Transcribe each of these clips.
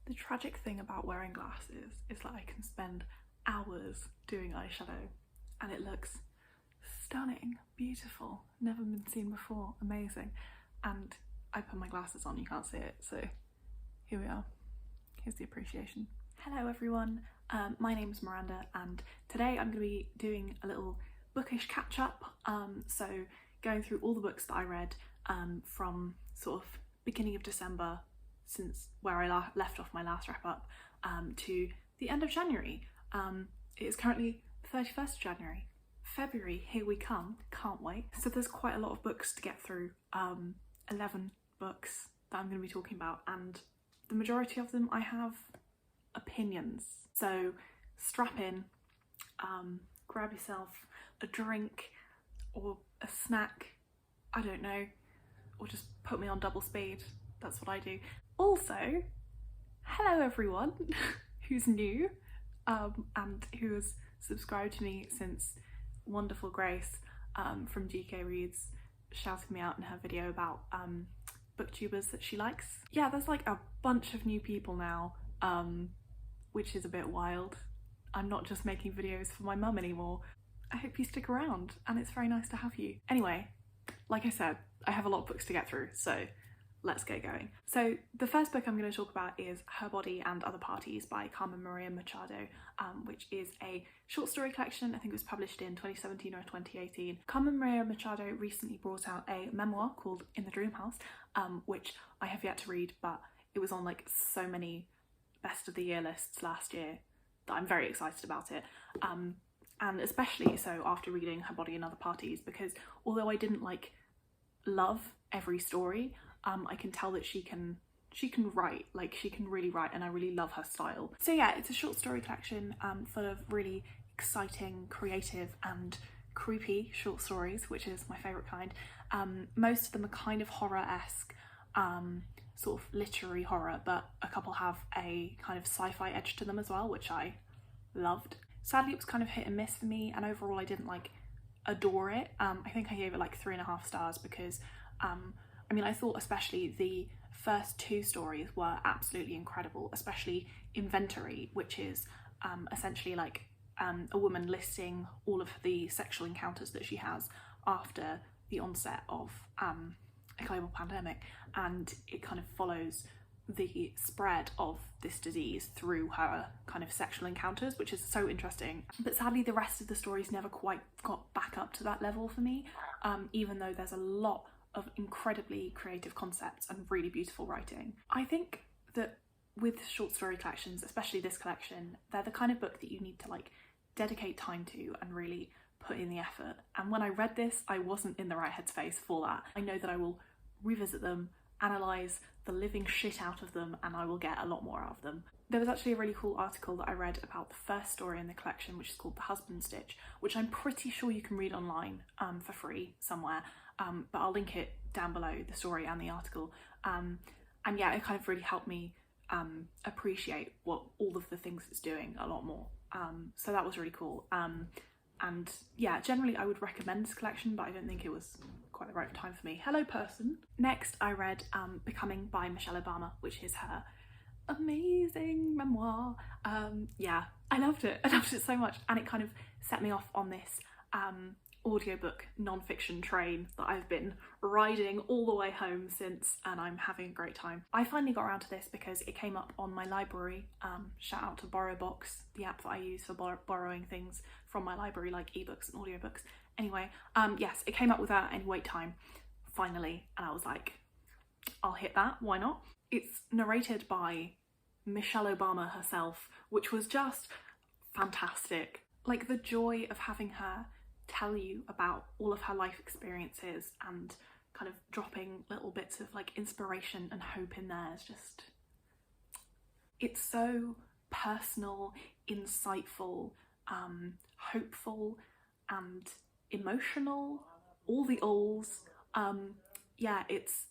The tragic thing about wearing glasses is that I can spend hours doing eyeshadow and it looks stunning, beautiful, never been seen before, amazing. And I put my glasses on, you can't see it, so here we are. Here's the appreciation. Hello everyone, my name is Miranda and today I'm going to be doing a little bookish catch up, so going through all the books that I read from sort of beginning of December, since where I left off my last wrap up, to the end of January. It is currently the 31st of January. February, here we come, can't wait. So there's quite a lot of books to get through, 11 books that I'm going to be talking about, and the majority of them I have opinions. So strap in, grab yourself a drink or a snack, I don't know, or just put me on double speed, that's what I do. Also, hello everyone who's new and who has subscribed to me since wonderful Grace from GK Reads shouted me out in her video about booktubers that she likes. Yeah, there's like a bunch of new people now, which is a bit wild. I'm not just making videos for my mum anymore. I hope you stick around and it's very nice to have you. Anyway, like I said, I have a lot of books to get through, so let's get going. So the first book I'm going to talk about is Her Body and Other Parties by Carmen Machado, which is a short story collection. I think it was published in 2017 or 2018. Carmen Machado recently brought out a memoir called In the Dream House, which I have yet to read, but it was on like so many best of the year lists last year that I'm very excited about it. And especially so after reading Her Body and Other Parties, because although I didn't like love every story, I can tell that she can write, like she can really write, and I really love her style. So yeah, it's a short story collection full of really exciting, creative and creepy short stories, which is my favourite kind. Most of them are kind of horror-esque, sort of literary horror, but a couple have a kind of sci-fi edge to them as well, which I loved. Sadly, it was kind of hit and miss for me, and overall I didn't like adore it. I think I gave it like 3.5 stars because I mean, I thought especially the first 2 stories were absolutely incredible, especially Inventory, which is essentially like a woman listing all of the sexual encounters that she has after the onset of a global pandemic, and it kind of follows the spread of this disease through her kind of sexual encounters, which is so interesting. But sadly the rest of the stories never quite got back up to that level for me, even though there's a lot of incredibly creative concepts and really beautiful writing. I think that with short story collections, especially this collection, they're the kind of book that you need to like dedicate time to and really put in the effort. And when I read this, I wasn't in the right headspace for that. I know that I will revisit them, analyse the living shit out of them, and I will get a lot more out of them. There was actually a really cool article that I read about the first story in the collection, which is called The Husband Stitch, which I'm pretty sure you can read online for free somewhere. But I'll link it down below, the story and the article. And yeah, it kind of really helped me appreciate what all of the things it's doing a lot more. So that was really cool. And yeah, generally I would recommend this collection, but I don't think it was quite the right time for me. Hello person. Next I read Becoming by Michelle Obama, which is her amazing memoir. Yeah, I loved it so much, and it kind of set me off on this audiobook non-fiction train that I've been riding all the way home since, and I'm having a great time. I finally got around to this because it came up on my library. Shout out to BorrowBox, the app that I use for borrowing things from my library like ebooks and audiobooks. Anyway, yes, it came up without any wait time finally, and I was like, I'll hit that, why not? It's narrated by Michelle Obama herself, which was just fantastic. Like the joy of having her tell you about all of her life experiences and kind of dropping little bits of like inspiration and hope in there is just, it's so personal, insightful, hopeful and emotional, all the alls. Yeah, it's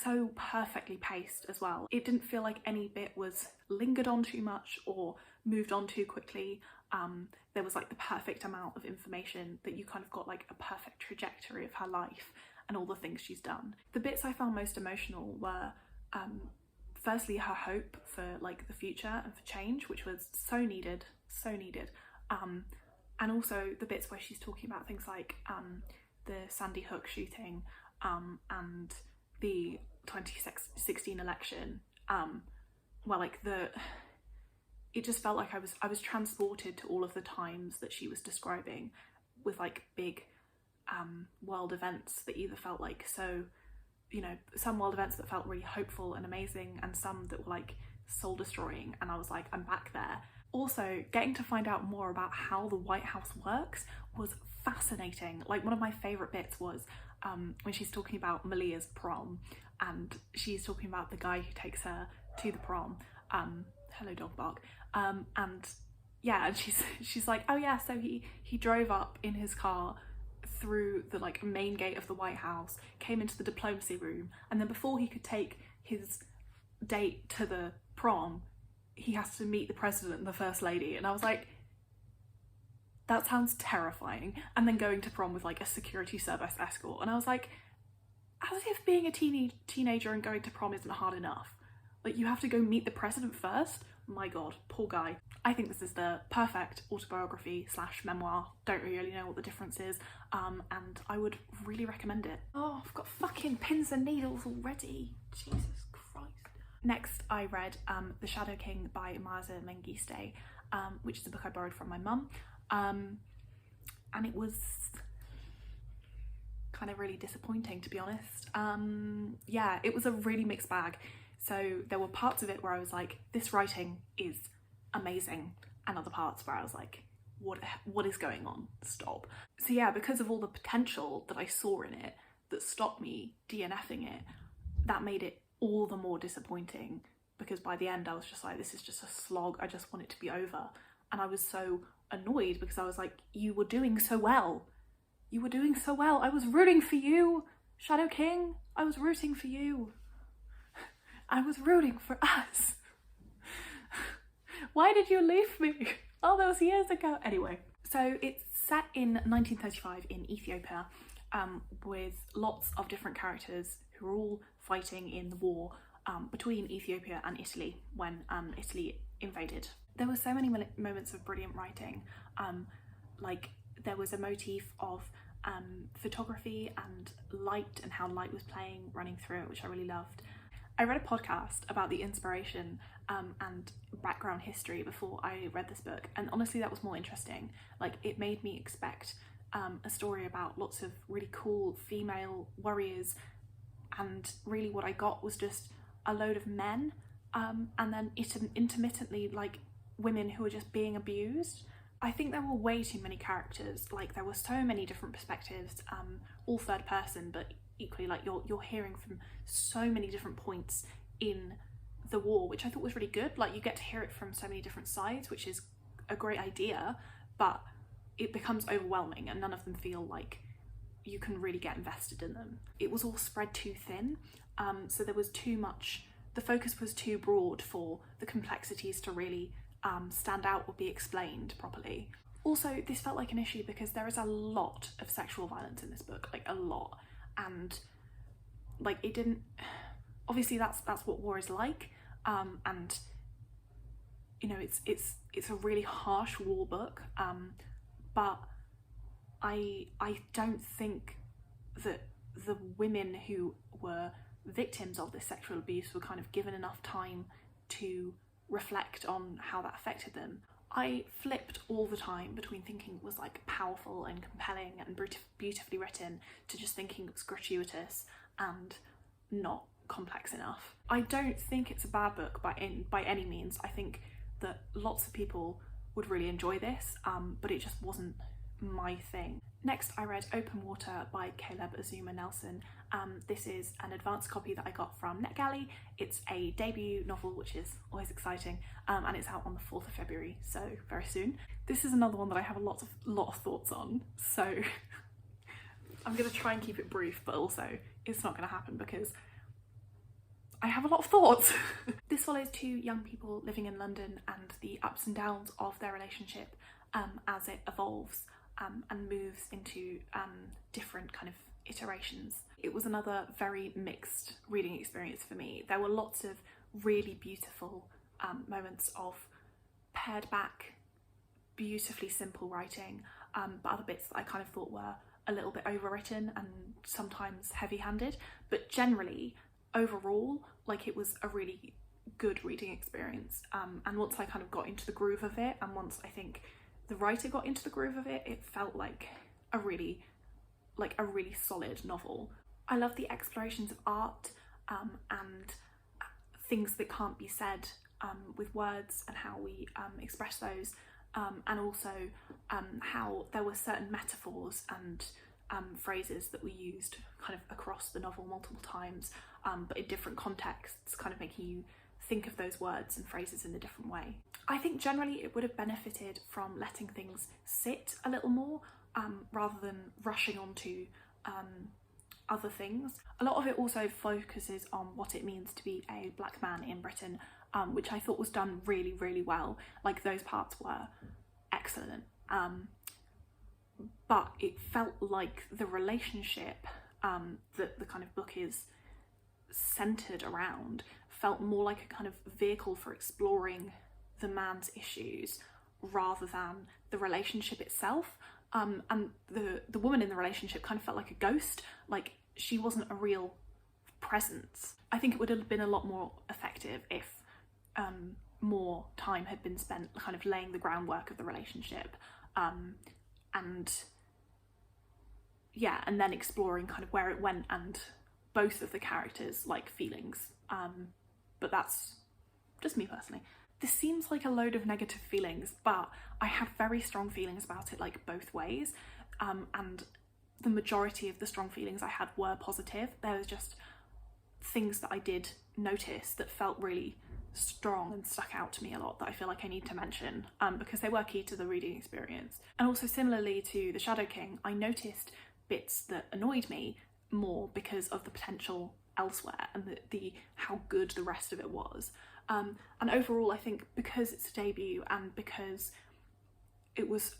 so perfectly paced as well. It didn't feel like any bit was lingered on too much or moved on too quickly. There was like the perfect amount of information that you kind of got like a perfect trajectory of her life and all the things she's done. The bits I found most emotional were firstly her hope for like the future and for change, which was so needed, and also the bits where she's talking about things like the Sandy Hook shooting and the 2016 election, where like it just felt like I was transported to all of the times that she was describing, with like big world events that either felt like so, you know, some world events that felt really hopeful and amazing, and some that were like soul destroying, and I was like, I'm back there. Also, getting to find out more about how the White House works was fascinating. Like, one of my favourite bits was when she's talking about Malia's prom, and she's talking about the guy who takes her to the prom. Hello, dog bark. And yeah, and she's like, oh yeah, so he drove up in his car through the like main gate of the White House, came into the diplomacy room, and then before he could take his date to the prom, he has to meet the president and the first lady. And I was like, that sounds terrifying. And then going to prom with like a security service escort, and I was like, as if being a teenager and going to prom isn't hard enough. Like, you have to go meet the president first? My god, poor guy. I think this is the perfect autobiography / memoir. Don't really know what the difference is, and I would really recommend it. Oh, I've got fucking pins and needles already. Jesus Christ. Next, I read The Shadow King by Maaza Mengiste, which is a book I borrowed from my mum, and it was kind of really disappointing, to be honest. Yeah, it was a really mixed bag. So there were parts of it where I was like, this writing is amazing, and other parts where I was like, what is going on? Stop. So yeah, because of all the potential that I saw in it that stopped me DNFing it, that made it all the more disappointing, because by the end I was just like, this is just a slog, I just want it to be over. And I was so annoyed because I was like, you were doing so well. You were doing so well. I was rooting for you, Shadow King. I was rooting for you. I was rooting for us. Why did you leave me all those years ago? Anyway, so it's set in 1935 in Ethiopia, with lots of different characters who are all fighting in the war between Ethiopia and Italy when Italy invaded. There were so many moments of brilliant writing. Like, there was a motif of photography and light, and how light was playing running through it, which I really loved. I read a podcast about the inspiration and background history before I read this book, and honestly that was more interesting. Like, it made me expect a story about lots of really cool female warriors, and really what I got was just a load of men, and then intermittently like women who were just being abused. I think there were way too many characters. Like, there were so many different perspectives, all third person, but equally like you're hearing from so many different points in the war, which I thought was really good. Like, you get to hear it from so many different sides, which is a great idea, but it becomes overwhelming and none of them feel like you can really get invested in them. It was all spread too thin, so there was too much, the focus was too broad for the complexities to really stand out or be explained properly. Also, this felt like an issue because there is a lot of sexual violence in this book, like a lot, and like it didn't, obviously that's what war is like, and you know, it's a really harsh war book, but I don't think that the women who were victims of this sexual abuse were kind of given enough time to reflect on how that affected them. I flipped all the time between thinking it was like powerful and compelling and beautifully written to just thinking it was gratuitous and not complex enough. I don't think it's a bad book by any means. I think that lots of people would really enjoy this, but it just wasn't my thing. Next, I read Open Water by Azumah Nelson. This is an advanced copy that I got from NetGalley. It's a debut novel, which is always exciting, and it's out on the 4th of February, so very soon. This is another one that I have a lot of thoughts on, so I'm going to try and keep it brief, but also it's not going to happen because I have a lot of thoughts. This follows two young people living in London and the ups and downs of their relationship as it evolves and moves into different kind of iterations. It was another very mixed reading experience for me. There were lots of really beautiful moments of pared back, beautifully simple writing, but other bits that I kind of thought were a little bit overwritten and sometimes heavy-handed. But generally, overall, like, it was a really good reading experience. And once I kind of got into the groove of it, and once I think the writer got into the groove of it, it felt like a really solid novel. I love the explorations of art and things that can't be said with words, and how we express those, and also how there were certain metaphors and phrases that we used kind of across the novel multiple times, but in different contexts, kind of making you think of those words and phrases in a different way. I think generally it would have benefited from letting things sit a little more, rather than rushing onto other things. A lot of it also focuses on what it means to be a black man in Britain, which I thought was done really, really well. Like, those parts were excellent. But it felt like the relationship that the kind of book is centered around felt more like a kind of vehicle for exploring the man's issues rather than the relationship itself. And the woman in the relationship kind of felt like a ghost, like she wasn't a real presence. I think it would have been a lot more effective if more time had been spent kind of laying the groundwork of the relationship, and then exploring kind of where it went and both of the characters' like feelings. But that's just me personally. This seems like a load of negative feelings, but I had very strong feelings about it, like, both ways, and the majority of the strong feelings I had were positive. There was just things that I did notice that felt really strong and stuck out to me a lot that I feel like I need to mention, because they were key to the reading experience. And also, similarly to The Shadow King, I noticed bits that annoyed me more because of the potential elsewhere and the how good the rest of it was. And overall, I think because it's a debut and because it was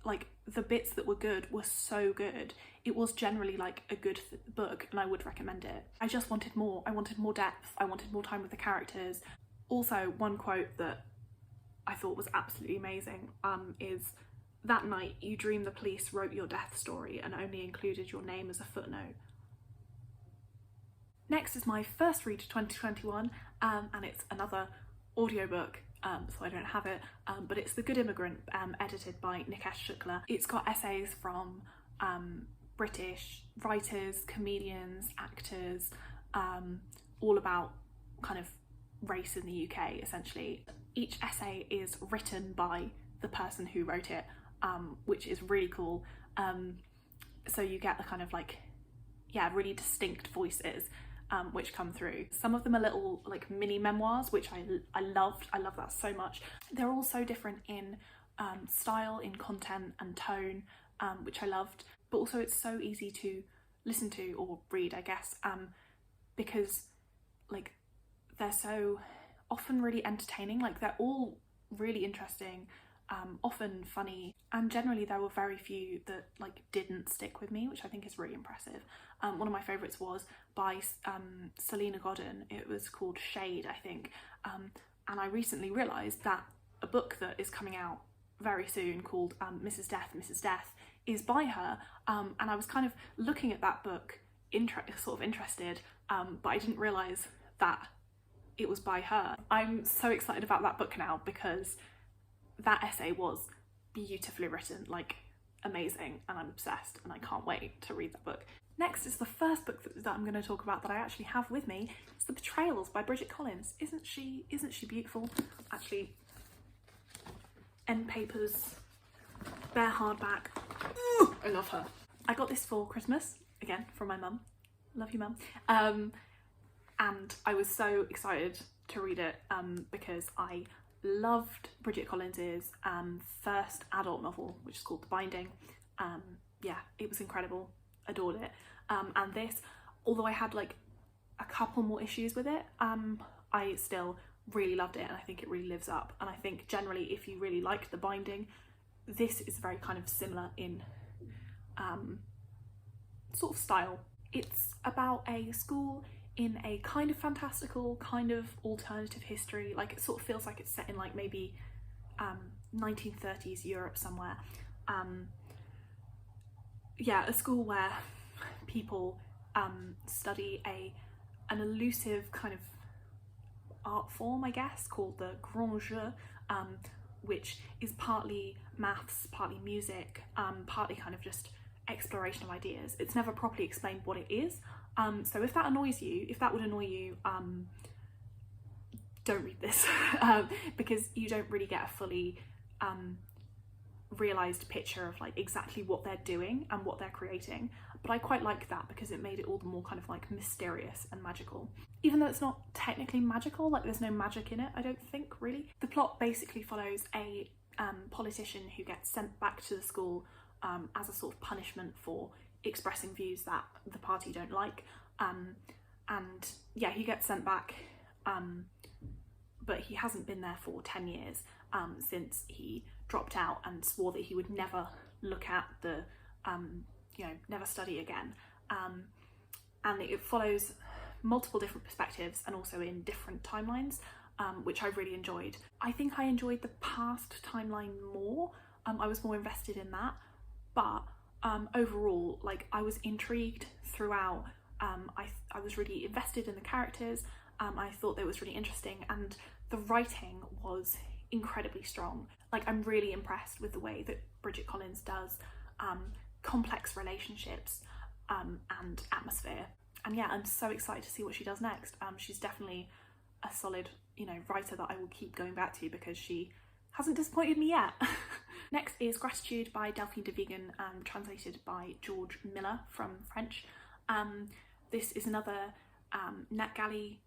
like the bits that were good were so good, it was generally like a good book, and I would recommend it. I just wanted more. I wanted more depth. I wanted more time with the characters. Also, one quote that I thought was absolutely amazing is, "That night you dreamed the police wrote your death story and only included your name as a footnote." Next is my first read of 2021, and it's another audiobook, so I don't have it, but it's The Good Immigrant, edited by Nikesh Shukla. It's got essays from British writers, comedians, actors, all about kind of race in the UK, essentially. Each essay is written by the person who wrote it, which is really cool. So you get the kind of like, really distinct voices which come through. Some of them are little like mini memoirs, which I loved. I love that so much. They're all so different in style, in content and tone, which I loved. But also it's so easy to listen to or read, I guess, because like they're so often really entertaining. Like, they're all really interesting, often funny, and generally there were very few that like didn't stick with me, which I think is really impressive. One of my favourites was by Salena Godden. It was called Shade, I think, and I recently realised that a book that is coming out very soon called Mrs. Death is by her, and I was kind of looking at that book sort of interested, but I didn't realise that it was by her. I'm so excited about that book now because that essay was beautifully written, like amazing, and I'm obsessed and I can't wait to read that book. Next is the first book that I'm going to talk about that I actually have with me. It's The Betrayals by Bridget Collins. Isn't she beautiful? Actually, end papers, bare hardback. Ooh, I love her. I got this for Christmas, again, from my mum. Love you, mum. And I was so excited to read it because I loved Bridget Collins's first adult novel, which is called The Binding. It was incredible. Adored it. And this, although I had like a couple more issues with it, I still really loved it, and I think it really lives up. And I think generally, if you really liked The Binding, this is very kind of similar in sort of style. It's about a school in a kind of fantastical, kind of alternative history. Like, it sort of feels like it's set in like maybe 1930s Europe somewhere. Yeah, a school where people study an elusive kind of art form, I guess, called the grand jeu, which is partly maths, partly music, partly kind of just exploration of ideas. It's never properly explained what it is. So if that annoys you, if that would annoy you, don't read this, because you don't really get a fully realised picture of like exactly what they're doing and what they're creating. But I quite like that because it made it all the more kind of like mysterious and magical. Even though it's not technically magical, like there's no magic in it, I don't think, really. The plot basically follows a politician who gets sent back to the school as a sort of punishment for expressing views that the party don't like. And yeah, he gets sent back, but he hasn't been there for 10 years since he dropped out and swore that he would never look at the, never study again. And it follows multiple different perspectives and also in different timelines, which I really enjoyed. I think I enjoyed the past timeline more. I was more invested in that, but overall, like, I was intrigued throughout. I was really invested in the characters. I thought it was really interesting, and the writing was incredibly strong. Like, I'm really impressed with the way that Bridget Collins does complex relationships and atmosphere. And yeah, I'm so excited to see what she does next. She's definitely a solid, writer that I will keep going back to because she hasn't disappointed me yet. Next is Gratitude by Delphine de Vigan, translated by George Miller from French. This is another NetGalley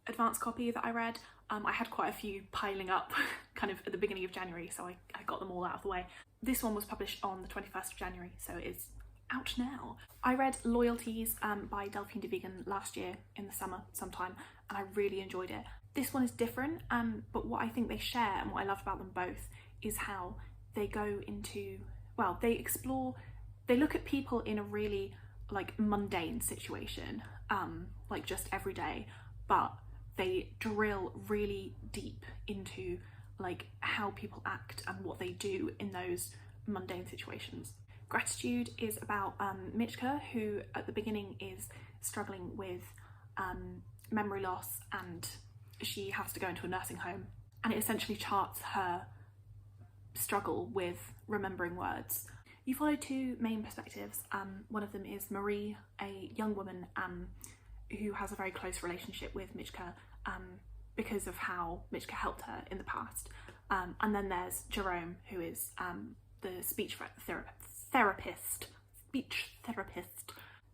advanced copy that I read. I had quite a few piling up kind of at the beginning of January, so I got them all out of the way. This one was published on the 21st of January, so it's out now. I read Loyalties by Delphine de Vigan last year in the summer sometime, and I really enjoyed it. This one is different, but what I think they share and what I love about them both is how they go into, well, they look at people in a really like mundane situation, like just every day, but they drill really deep into like how people act and what they do in those mundane situations. Gratitude is about Michka, who at the beginning is struggling with memory loss, and she has to go into a nursing home, and it essentially charts her struggle with remembering words. You follow two main perspectives. One of them is Marie, a young woman who has a very close relationship with Michka because of how Michka helped her in the past. And then there's Jerome, who is the speech therapist.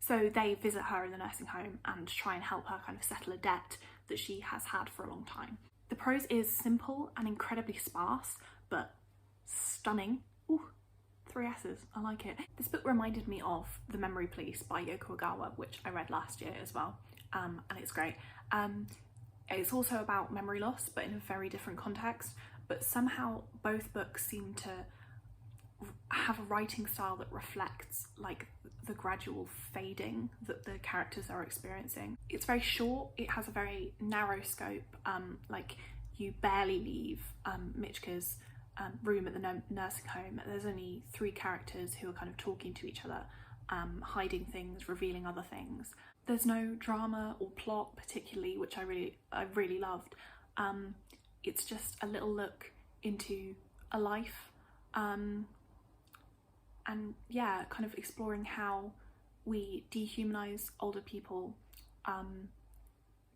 So they visit her in the nursing home and try and help her kind of settle a debt that she has had for a long time. The prose is simple and incredibly sparse, but stunning. Ooh, 3 S's, I like it. This book reminded me of The Memory Police by Yoko Ogawa, which I read last year as well, and it's great. It's also about memory loss, but in a very different context, but somehow both books seem to have a writing style that reflects like the gradual fading that the characters are experiencing. It's very short, it has a very narrow scope, like you barely leave Michka's room at the nursing home. There's only 3 characters who are kind of talking to each other, hiding things, revealing other things. There's no drama or plot particularly, which I really loved. It's just a little look into a life, and yeah, kind of exploring how we dehumanize older people,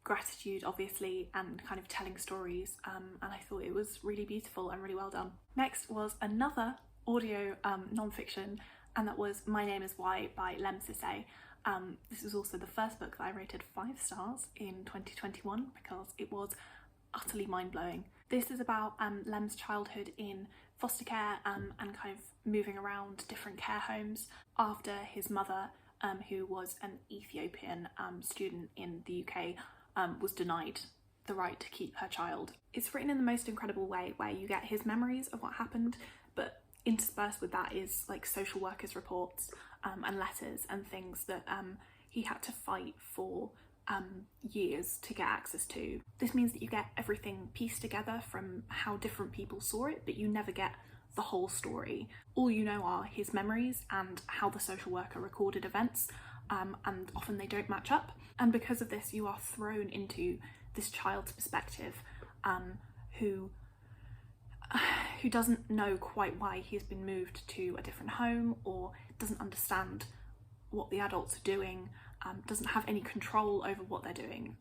gratitude obviously, and kind of telling stories, and I thought it was really beautiful and really well done. Next was another audio non-fiction, and that was My Name is Why by Lemn Sissay. This was also the first book that I rated 5 stars in 2021 because it was utterly mind-blowing. This is about Lem's childhood in foster care and kind of moving around different care homes after his mother, who was an Ethiopian student in the UK, was denied the right to keep her child. It's written in the most incredible way, where you get his memories of what happened, but interspersed with that is like social workers' reports and letters and things that he had to fight for years to get access to. This means that you get everything pieced together from how different people saw it, but you never get the whole story. All you know are his memories and how the social worker recorded events, and often they don't match up. And because of this, you are thrown into this child's perspective, who doesn't know quite why he's been moved to a different home, or doesn't understand what the adults are doing, doesn't have any control over what they're doing,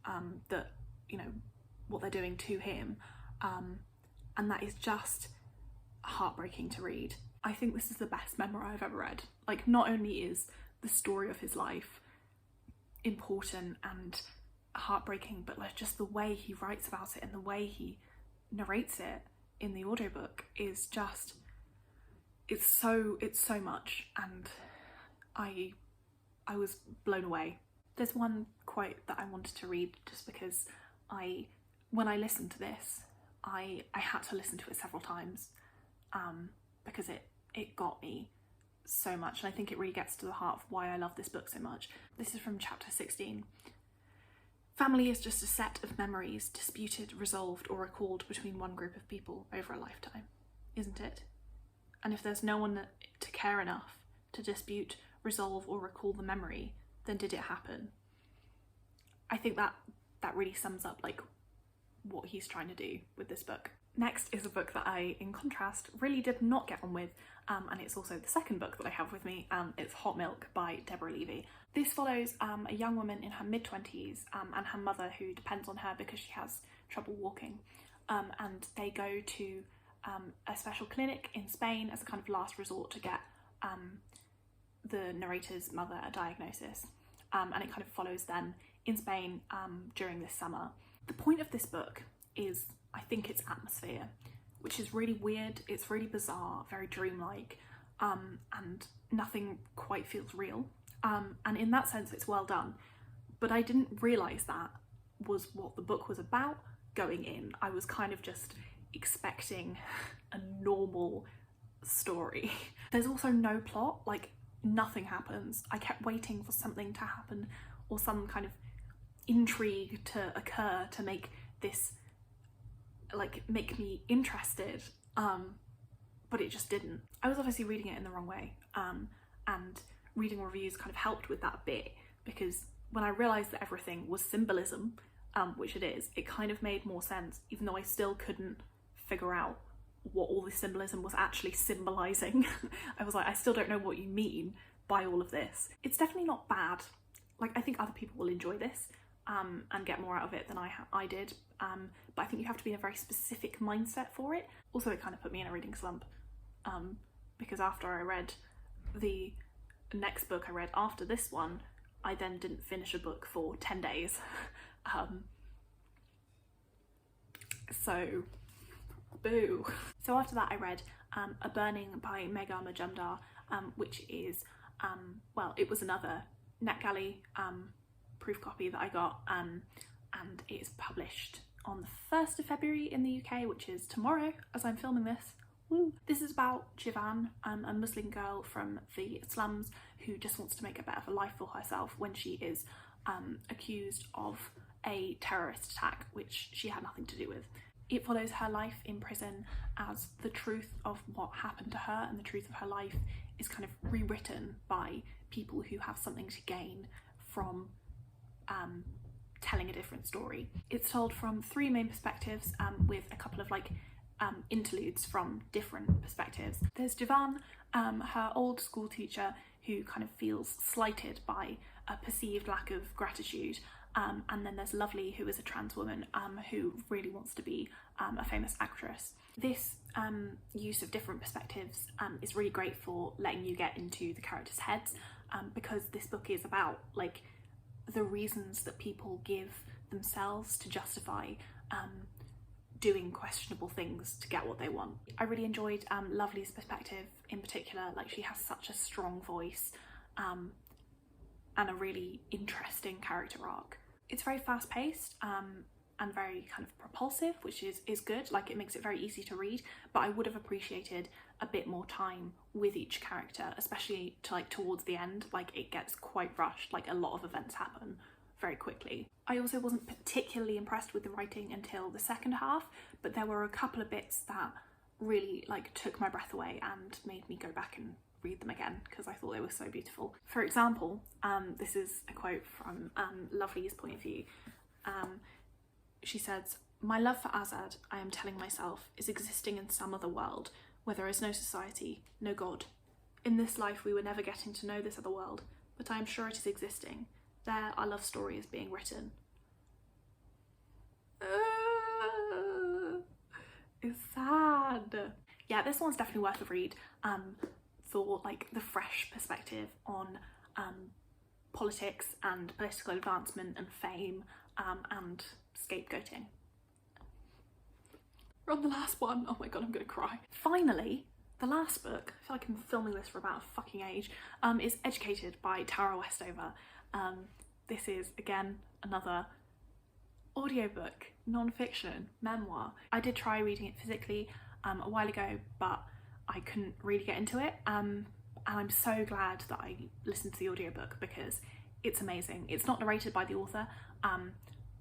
what they're doing to him, and that is just heartbreaking to read. I think this is the best memoir I've ever read. Like, not only is the story of his life important and heartbreaking, but like just the way he writes about it and the way he narrates it in the audiobook is just, it's so much, and I was blown away. There's one quote that I wanted to read just because when I listened to this, I had to listen to it several times, because it got me so much, and I think it really gets to the heart of why I love this book so much. This is from chapter 16. Family is just a set of memories disputed, resolved, or recalled between one group of people over a lifetime, isn't it? And if there's no one to care enough to dispute, resolve, or recall the memory, then did it happen? I think that really sums up like what he's trying to do with this book. Next is a book that I, in contrast, really did not get on with, and it's also the second book that I have with me. It's Hot Milk by Deborah Levy. This follows a young woman in her mid-20s and her mother who depends on her because she has trouble walking, and they go to a special clinic in Spain as a kind of last resort to get the narrator's mother a diagnosis, and it kind of follows them in Spain during this summer. The point of this book is, I think, its atmosphere, which is really weird, it's really bizarre, very dreamlike, and nothing quite feels real. And in that sense, it's well done. But I didn't realise that was what the book was about going in. I was kind of just expecting a normal story. There's also no plot, like nothing happens. I kept waiting for something to happen or some kind of intrigue to occur to make this, like, make me interested, but it just didn't. I was obviously reading it in the wrong way, and reading reviews kind of helped with that a bit, because when I realised that everything was symbolism, which it is, it kind of made more sense, even though I still couldn't figure out what all this symbolism was actually symbolising. I was like, I still don't know what you mean by all of this. It's definitely not bad. Like, I think other people will enjoy this and get more out of it than I did, but I think you have to be in a very specific mindset for it. Also, it kind of put me in a reading slump, because after I read the next book I read after this one, I then didn't finish a book for 10 days. So, boo. So after that I read A Burning by Megha Majumdar, which is, well, it was another NetGalley proof copy that I got, and it's published on the 1st of February in the UK, which is tomorrow as I'm filming this. Woo. This is about Jivan, a Muslim girl from the slums who just wants to make a better life for herself when she is accused of a terrorist attack which she had nothing to do with. It follows her life in prison as the truth of what happened to her and the truth of her life is kind of rewritten by people who have something to gain from telling a different story. It's told from three main perspectives, with a couple of like interludes from different perspectives. There's Jivan, her old school teacher who kind of feels slighted by a perceived lack of gratitude, and then there's Lovely, who is a trans woman who really wants to be a famous actress. This use of different perspectives is really great for letting you get into the characters' heads, because this book is about like the reasons that people give themselves to justify doing questionable things to get what they want. I really enjoyed Lovely's perspective in particular. Like, she has such a strong voice and a really interesting character arc. It's very fast-paced and very kind of propulsive, which is good. Like, it makes it very easy to read, but I would have appreciated a bit more time with each character, especially to like towards the end. Like, it gets quite rushed, like a lot of events happen very quickly. I also wasn't particularly impressed with the writing until the second half, but there were a couple of bits that really like took my breath away and made me go back and read them again because I thought they were so beautiful. For example, this is a quote from Lovely's point of view. She says, "My love for Azad, I am telling myself, is existing in some other world where there is no society, no God. In this life we were never getting to know this other world, but I am sure it is existing. There our love story is being written." It's sad. Yeah, this one's definitely worth a read for like the fresh perspective on politics and political advancement and fame and scapegoating. We're on the last one. Oh my god, I'm gonna cry. Finally, the last book, I feel like I'm filming this for about a fucking age, is Educated by Tara Westover. This is, again, another audiobook, non-fiction, memoir. I did try reading it physically a while ago, but I couldn't really get into it. And I'm so glad that I listened to the audiobook because it's amazing. It's not narrated by the author,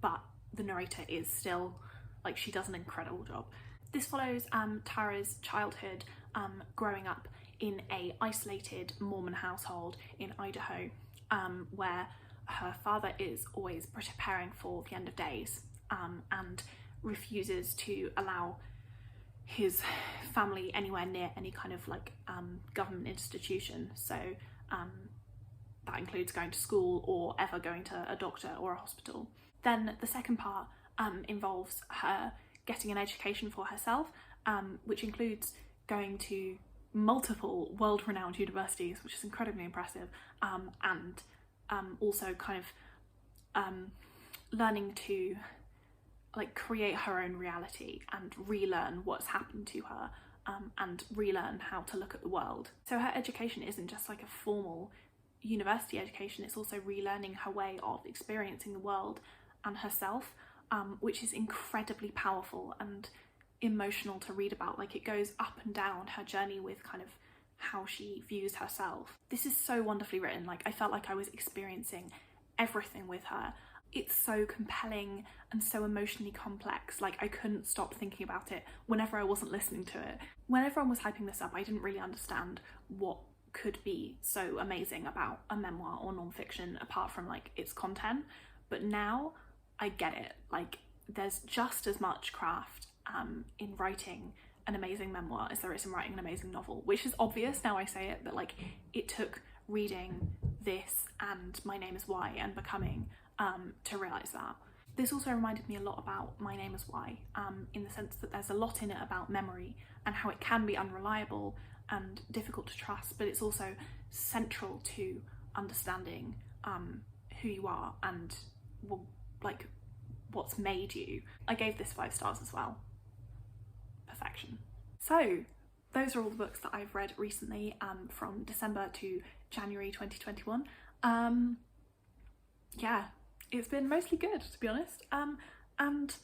but the narrator is still, like, she does an incredible job. This follows Tara's childhood growing up in a isolated Mormon household in Idaho, where her father is always preparing for the end of days and refuses to allow his family anywhere near any kind of like government institution. So that includes going to school or ever going to a doctor or a hospital. Then the second part involves her getting an education for herself, which includes going to multiple world-renowned universities, which is incredibly impressive, and also kind of learning to like create her own reality and relearn what's happened to her and relearn how to look at the world. So her education isn't just like a formal university education, it's also relearning her way of experiencing the world and herself, which is incredibly powerful and emotional to read about. Like, it goes up and down her journey with kind of how she views herself. This is so wonderfully written. Like, I felt like I was experiencing everything with her. It's so compelling and so emotionally complex. Like, I couldn't stop thinking about it whenever I wasn't listening to it. When everyone was hyping this up, I didn't really understand what could be so amazing about a memoir or non-fiction apart from like its content, but now I get it. Like, there's just as much craft in writing an amazing memoir as there is in writing an amazing novel, which is obvious now I say it, but like, it took reading this and My Name Is Why and Becoming to realise that. This also reminded me a lot about My Name Is Why, in the sense that there's a lot in it about memory and how it can be unreliable and difficult to trust, but it's also central to understanding who you are and like what's made you. I gave this 5 stars as well. Perfection. So those are all the books that I've read recently from December to January 2021. Yeah, it's been mostly good, to be honest, and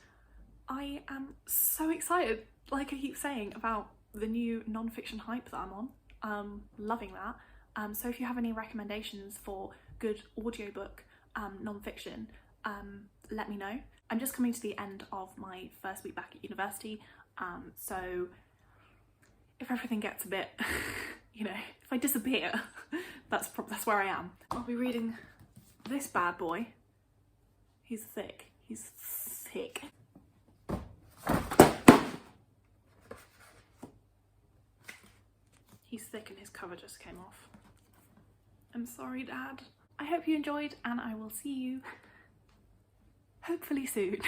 I am so excited, like I keep saying, about the new non-fiction hype that I'm on. Loving that. So if you have any recommendations for good audiobook non-fiction, let me know. I'm just coming to the end of my first week back at university, so if everything gets a bit, you know, if I disappear, that's where I am. I'll be reading this bad boy. He's thick. He's thick. He's thick and his cover just came off. I'm sorry, Dad. I hope you enjoyed, and I will see you hopefully soon.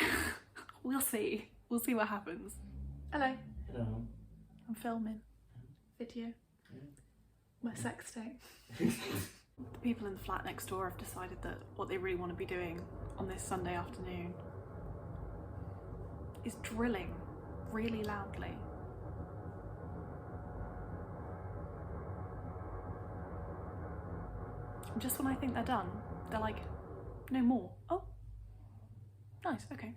We'll see. We'll see what happens. Hello. Hello. I'm filming video. My sex tape. The people in the flat next door have decided that what they really want to be doing on this Sunday afternoon is drilling really loudly. And just when I think they're done, they're like, no more. Oh, nice, okay.